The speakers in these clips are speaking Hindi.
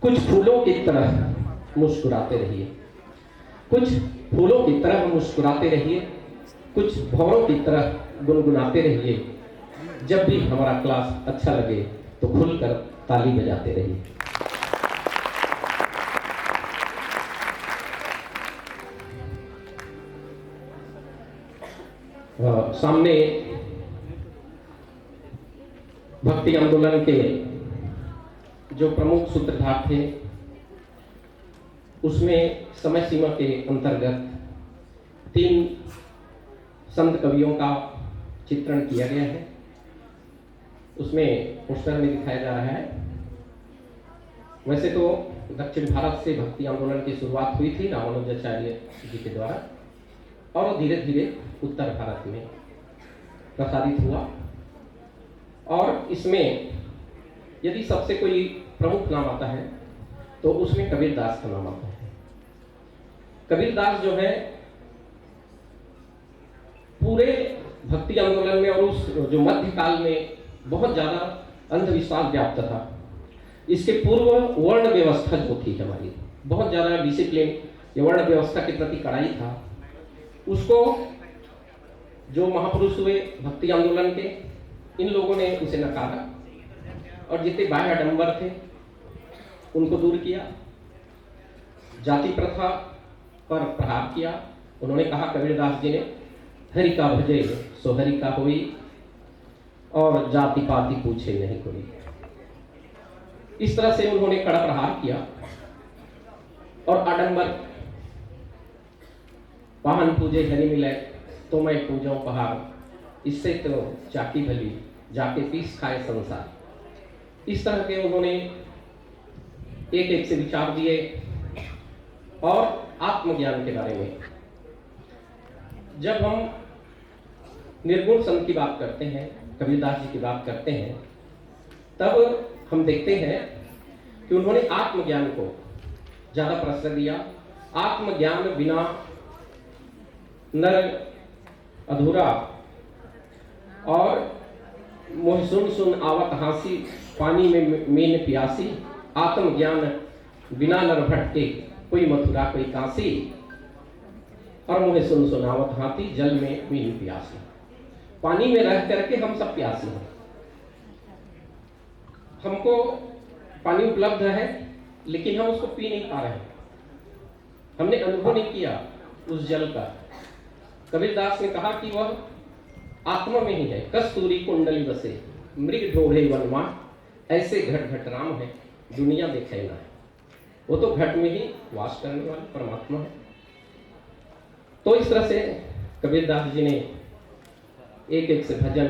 कुछ फूलों की तरह मुस्कुराते रहिए, कुछ फूलों की तरह मुस्कुराते रहिए, कुछ भंवरों की तरह गुनगुनाते रहिए। जब भी हमारा क्लास अच्छा लगे तो खुलकर ताली बजाते रहिए। सामने भक्ति आंदोलन के जो प्रमुख सूत्रधार थे, उसमें समय सीमा के अंतर्गत 3 संत कवियों का चित्रण किया गया है। उसमें पोस्टर में दिखाया जा रहा है। वैसे तो दक्षिण भारत से भक्ति आंदोलन की शुरुआत हुई थी रामानुजाचार्य जी के द्वारा, और धीरे धीरे उत्तर भारत में प्रसारित हुआ। और इसमें यदि सबसे कोई प्रमुख नाम आता है तो उसमें कबीरदास का नाम आता है। कबीरदास जो है पूरे भक्ति आंदोलन में और उस जो मध्यकाल में बहुत ज़्यादा अंधविश्वास व्याप्त था। इसके पूर्व वर्ण व्यवस्था जो थी हमारी, बहुत ज़्यादा डिसिप्लिन, ये वर्ण व्यवस्था के प्रति कड़ाई था। उसको जो महापुरुष हुए भक्ति आंदोलन के, इन लोगों ने उसे नकारा और जितने बाह्य आडंबर थे उनको दूर किया। जाति प्रथा पर प्रहार किया। उन्होंने कहा, कबीरदास जी ने, हरि का भजे सो हरि का होई, और जाति पाति पूछे नहीं कोई। इस तरह से उन्होंने कड़ा प्रहार किया। और आडंबर, वाहन पूजे हरि मिले तो मैं पूजाऊं पहाड़, इससे तो चाकी भली जाके पीस खाए संसार। इस तरह के उन्होंने एक एक से विचार दिए। और आत्मज्ञान के बारे में जब हम निर्गुण संत की बात करते हैं, कबीरदास जी की बात करते हैं, तब हम देखते हैं कि उन्होंने आत्मज्ञान को ज़्यादा प्रश्रय दिया। आत्मज्ञान बिना नर अधूरा, और मोह सुन सुन आवत हांसी, पानी में मीन प्यासी, आत्मज्ञान बिना नर भटके, कोई मथुरा कोई काशी, और मोह सुन सुन आवत हाथी, जल में मीन प्यासी। पानी में रह करके हम सब प्यासी हैं। हमको पानी उपलब्ध है लेकिन हम उसको पी नहीं पा रहे हैं। हमने अनुभव नहीं किया उस जल का। कबीरदास ने कहा कि वह आत्मा में ही है। कस्तूरी कुंडली बसे मृग ढोढ़े वनमा, ऐसे घट घट राम है दुनिया देखे ना है। वो तो घट में ही वास करने वाला परमात्मा है। तो इस तरह से कबीरदास जी ने एक एक से भजन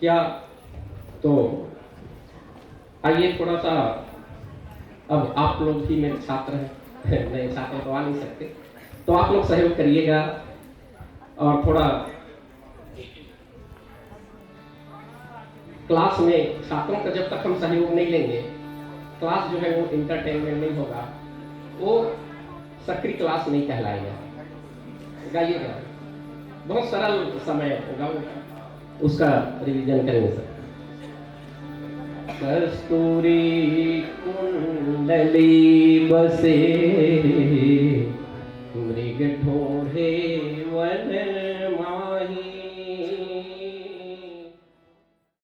किया। तो आइए थोड़ा सा, अब आप लोग ही मेरे छात्र हैं, नए छात्र तो आ नहीं सकते, तो आप लोग सहयोग करिएगा। और थोड़ा क्लास में छात्रों का जब तक हम सहयोग नहीं लेंगे, क्लास जो है वो इंटरटेनमेंट नहीं होगा, वो सक्रिय क्लास नहीं कहलाएगा। गाइएगा, बहुत सरल समय होगा, उसका रिवीजन करेंगे सर। कस्तूरी कुंडली बसे मृग ढोढ़े